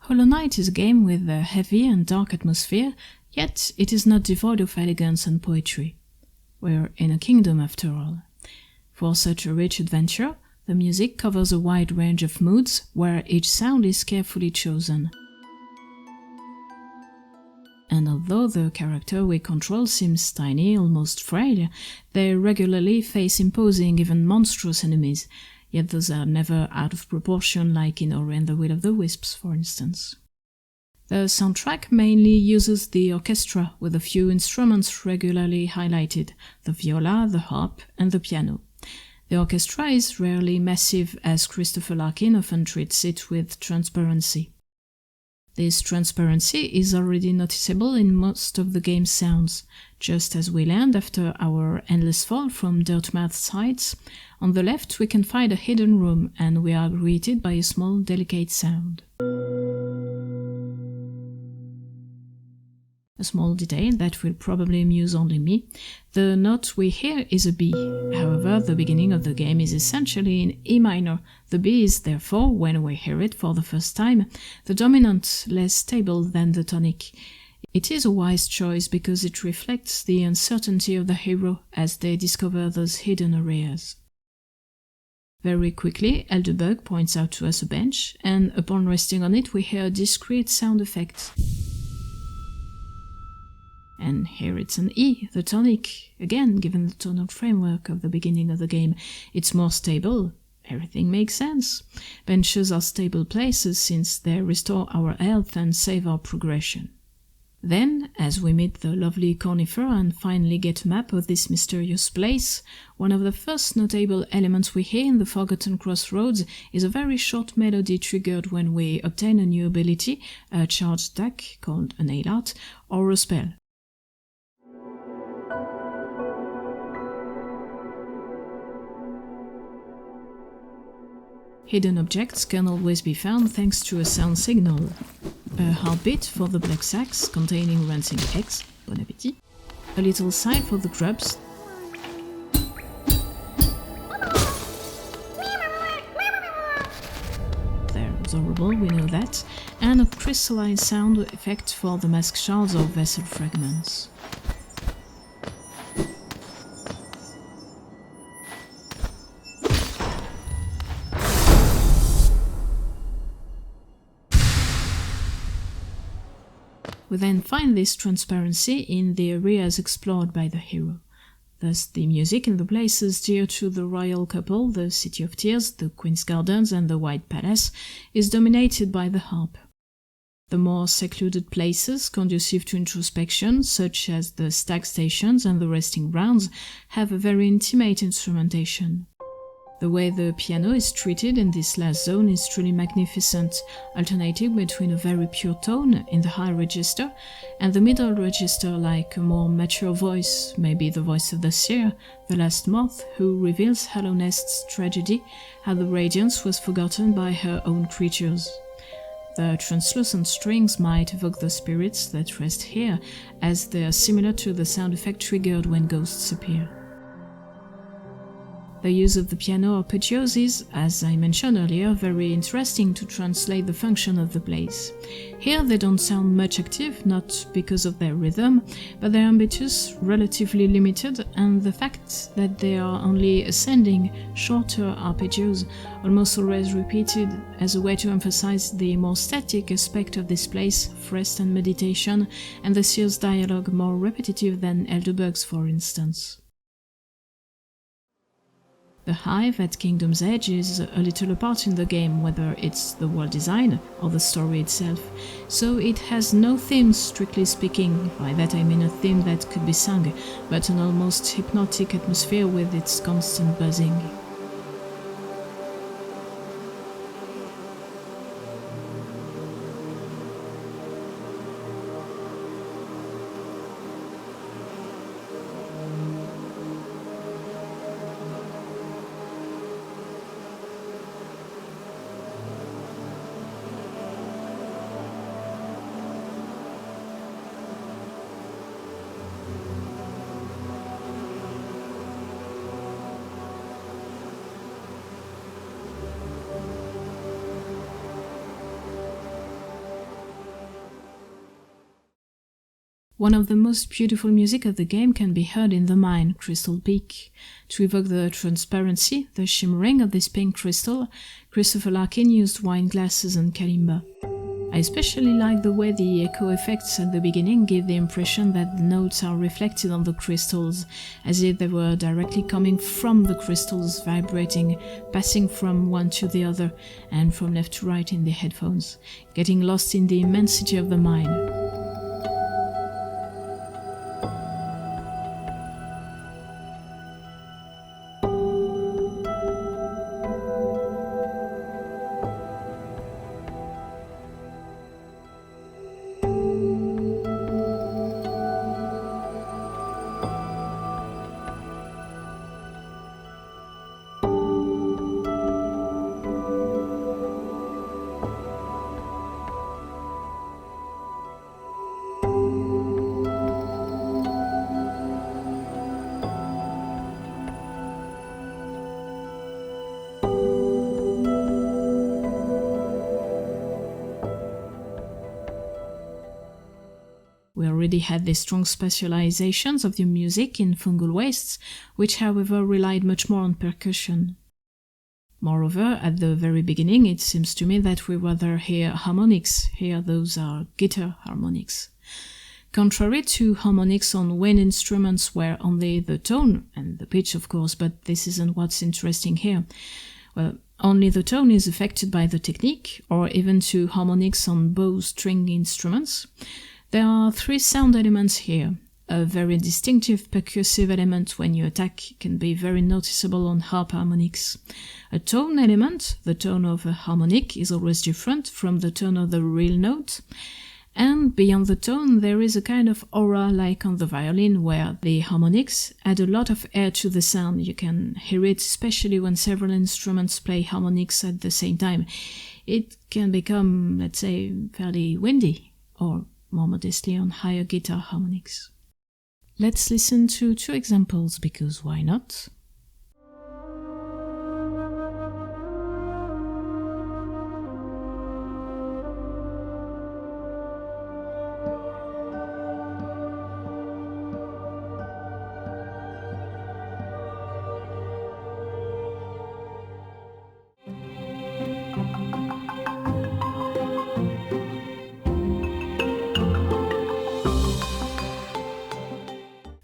Hollow Knight is a game with a heavy and dark atmosphere, yet it is not devoid of elegance and poetry. We're in a kingdom after all. For such a rich adventure, the music covers a wide range of moods where each sound is carefully chosen. And although the character we control seems tiny, almost frail, they regularly face imposing, even monstrous enemies, yet those are never out of proportion like in Ori and the Will of the Wisps, for instance. The soundtrack mainly uses the orchestra, with a few instruments regularly highlighted, the viola, the harp, and the piano. The orchestra is rarely massive, as Christopher Larkin often treats it with transparency. This transparency is already noticeable in most of the game's sounds. Just as we land after our endless fall from Dirtmouth's heights, on the left we can find a hidden room, and we are greeted by a small, delicate sound. A small detail that will probably amuse only me, the note we hear is a B. However, the beginning of the game is essentially in E minor. The B is therefore, when we hear it for the first time, the dominant, less stable than the tonic. It is a wise choice because it reflects the uncertainty of the hero as they discover those hidden areas. Very quickly, Elderbug points out to us a bench, and upon resting on it we hear a discrete sound effect. And here it's an E, the tonic. Again, given the tonal framework of the beginning of the game, it's more stable. Everything makes sense. Benches are stable places since they restore our health and save our progression. Then, as we meet the lovely Cornifer and finally get a map of this mysterious place, one of the first notable elements we hear in the Forgotten Crossroads is a very short melody triggered when we obtain a new ability, a charged attack called a nail art, or a spell. Hidden objects can always be found thanks to a sound signal. A heartbeat for the black sacks containing rancid eggs, bon appétit. A little sigh for the grubs. They're adorable, we know that. And a crystalline sound effect for the mask shards or vessel fragments. We then find this transparency in the areas explored by the hero. Thus, the music in the places dear to the royal couple, the City of Tears, the Queen's Gardens, and the White Palace, is dominated by the harp. The more secluded places, conducive to introspection, such as the stag stations and the resting grounds, have a very intimate instrumentation. The way the piano is treated in this last zone is truly magnificent, alternating between a very pure tone in the high register and the middle register like a more mature voice, maybe the voice of the seer, the last moth, who reveals Hallownest's tragedy, how the radiance was forgotten by her own creatures. The translucent strings might evoke the spirits that rest here, as they are similar to the sound effect triggered when ghosts appear. The use of the piano arpeggios is, as I mentioned earlier, very interesting to translate the function of the plays. Here they don't sound much active, not because of their rhythm, but their impetus relatively limited, and the fact that they are only ascending, shorter arpeggios, almost always repeated, as a way to emphasize the more static aspect of this place, rest and meditation, and the seer's dialogue more repetitive than Elderbug's, for instance. The hive at Kingdom's Edge is a little apart in the game, whether it's the world design or the story itself, so it has no theme strictly speaking. By that I mean a theme that could be sung, but an almost hypnotic atmosphere with its constant buzzing. One of the most beautiful music of the game can be heard in the mine, Crystal Peak. To evoke the transparency, the shimmering of this pink crystal, Christopher Larkin used wine glasses and kalimba. I especially like the way the echo effects at the beginning give the impression that the notes are reflected on the crystals, as if they were directly coming from the crystals, vibrating, passing from one to the other, and from left to right in the headphones, getting lost in the immensity of the mine. We already had the strong specializations of the music in Fungal Wastes, which however relied much more on percussion. Moreover, at the very beginning, it seems to me that we rather hear harmonics. Here those are guitar harmonics. Contrary to harmonics on wind instruments where only the tone, and the pitch of course, but this isn't what's interesting here. Well, only the tone is affected by the technique, or even to harmonics on bow string instruments. There are three sound elements here. A very distinctive percussive element when you attack can be very noticeable on harp harmonics. A tone element, the tone of a harmonic, is always different from the tone of the real note. And beyond the tone, there is a kind of aura like on the violin, where the harmonics add a lot of air to the sound. You can hear it especially when several instruments play harmonics at the same time. It can become, let's say, fairly windy, or more modestly on higher guitar harmonics. Let's listen to two examples, because why not?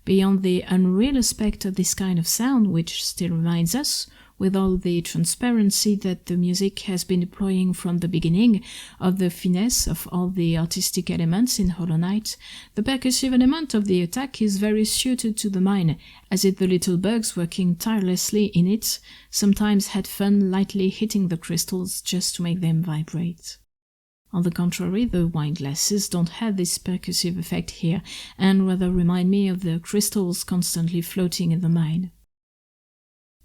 Beyond the unreal aspect of this kind of sound, which still reminds us, with all the transparency that the music has been deploying from the beginning, of the finesse of all the artistic elements in Hollow Knight, the percussive element of the attack is very suited to the mine, as if the little bugs working tirelessly in it sometimes had fun lightly hitting the crystals just to make them vibrate. On the contrary, the wine glasses don't have this percussive effect here, and rather remind me of the crystals constantly floating in the mine.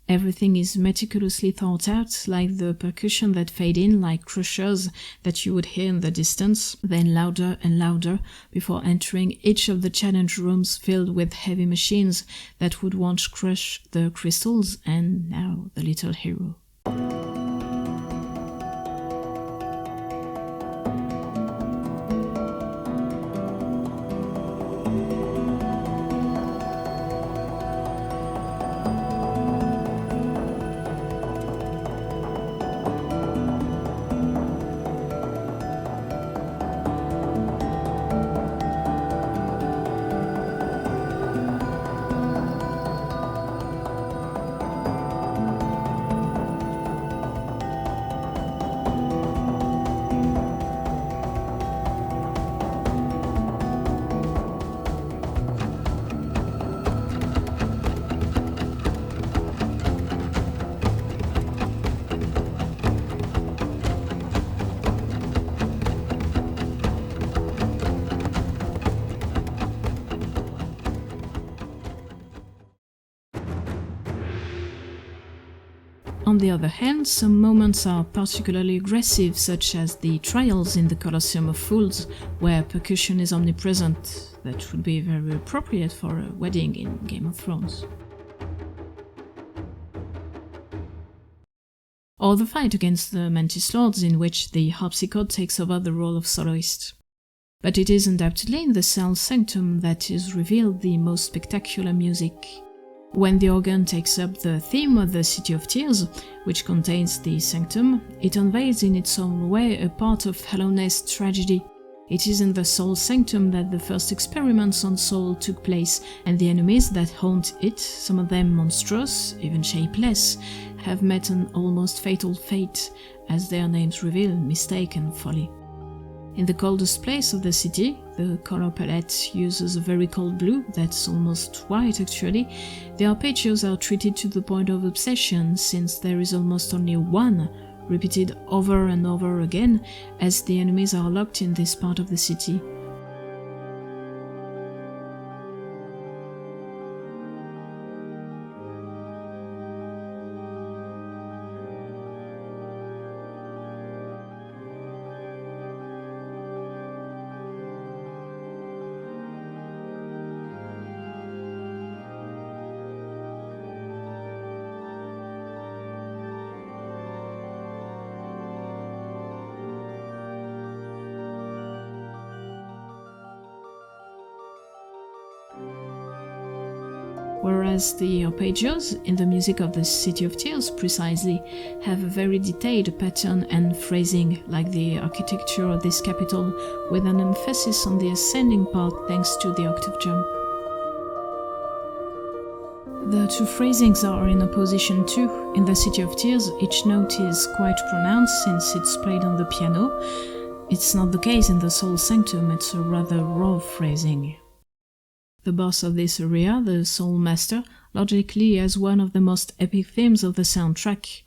Everything is meticulously thought out, like the percussion that fade in like crushers that you would hear in the distance, then louder and louder, before entering each of the challenge rooms filled with heavy machines that would once crush the crystals, and now the little hero. On the other hand, some moments are particularly aggressive, such as the trials in the Colosseum of Fools, where percussion is omnipresent. That would be very appropriate for a wedding in Game of Thrones. Or the fight against the Mantis Lords, in which the harpsichord takes over the role of soloist. But it is undoubtedly in the Cell Sanctum that is revealed the most spectacular music. When the organ takes up the theme of the City of Tears, which contains the Sanctum, it unveils in its own way a part of Hallownest tragedy. It is in the Soul Sanctum that the first experiments on soul took place, and the enemies that haunt it, some of them monstrous, even shapeless, have met an almost fatal fate, as their names reveal mistake and folly. In the coldest place of the city, the color palette uses a very cold blue that's almost white actually. The arpeggios are treated to the point of obsession, since there is almost only one, repeated over and over again, as the enemies are locked in this part of the city. Whereas the arpeggios, in the music of the City of Tears precisely, have a very detailed pattern and phrasing, like the architecture of this capital, with an emphasis on the ascending part thanks to the octave jump. The two phrasings are in opposition too. In the City of Tears, each note is quite pronounced since it's played on the piano. It's not the case in the Soul Sanctum, it's a rather raw phrasing. The boss of this area, the Soul Master, logically has one of the most epic themes of the soundtrack.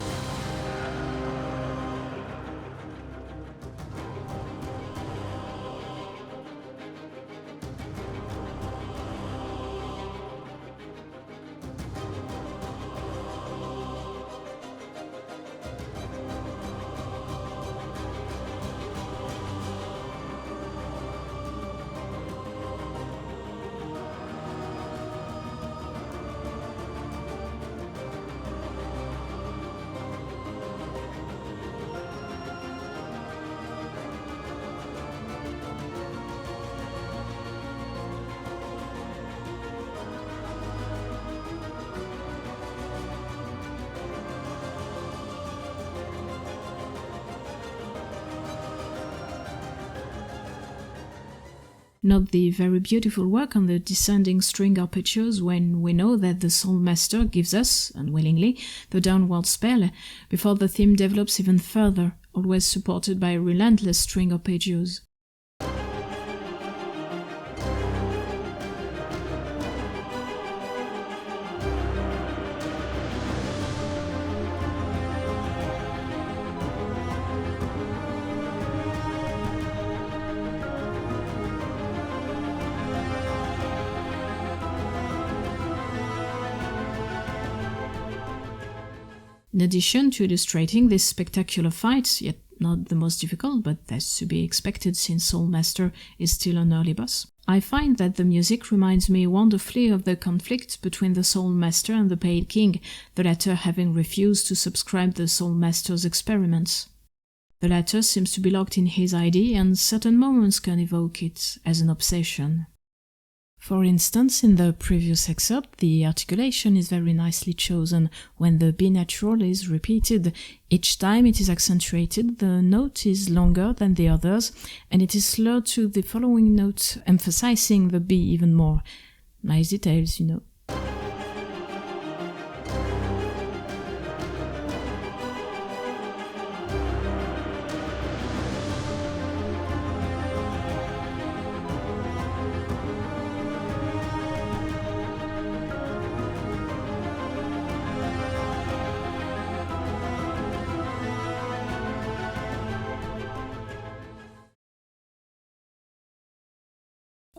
Note the very beautiful work on the descending string arpeggios when we know that the Soul Master gives us, unwillingly, the downward spell before the theme develops even further, always supported by relentless string arpeggios. In addition to illustrating this spectacular fight, yet not the most difficult, but that's to be expected since Soul Master is still an early boss, I find that the music reminds me wonderfully of the conflict between the Soul Master and the Pale King, the latter having refused to subscribe the Soul Master's experiments. The latter seems to be locked in his idea, and certain moments can evoke it as an obsession. For instance, in the previous excerpt, the articulation is very nicely chosen. When the B natural is repeated, each time it is accentuated, the note is longer than the others, and it is slurred to the following note, emphasizing the B even more. Nice details, you know.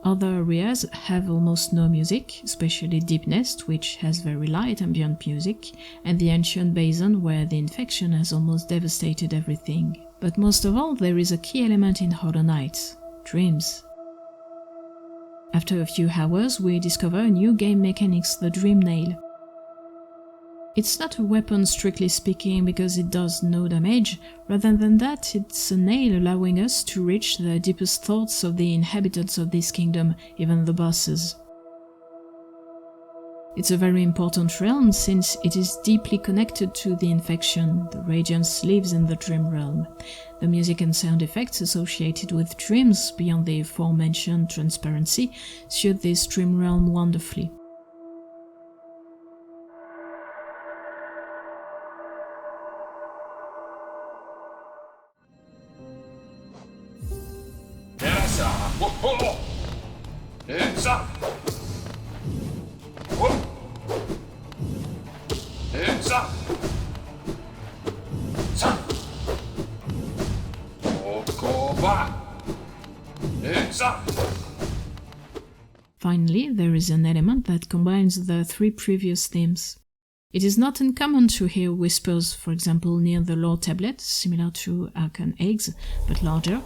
Other areas have almost no music, especially Deep Nest, which has very light ambient music, and the Ancient Basin, where the infection has almost devastated everything. But most of all, there is a key element in Hollow Knight: dreams. After a few hours, we discover a new game mechanics, the Dream Nail. It's not a weapon strictly speaking because it does no damage, rather than that it's a nail allowing us to reach the deepest thoughts of the inhabitants of this kingdom, even the bosses. It's a very important realm since it is deeply connected to the infection. The radiance lives in the dream realm. The music and sound effects associated with dreams, beyond the aforementioned transparency, suit this dream realm wonderfully. Finally, there is an element that combines the three previous themes. It is not uncommon to hear whispers, for example near the lore tablet, similar to Archon eggs, but larger.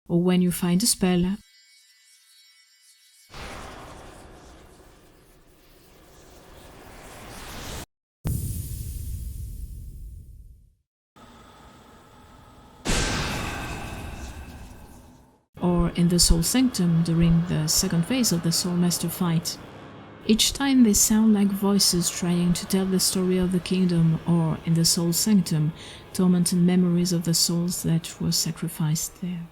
Or when you find a spell. Or in the Soul Sanctum during the second phase of the Soul Master fight. Each time they sound like voices trying to tell the story of the kingdom, or in the Soul Sanctum, tormented memories of the souls that were sacrificed there.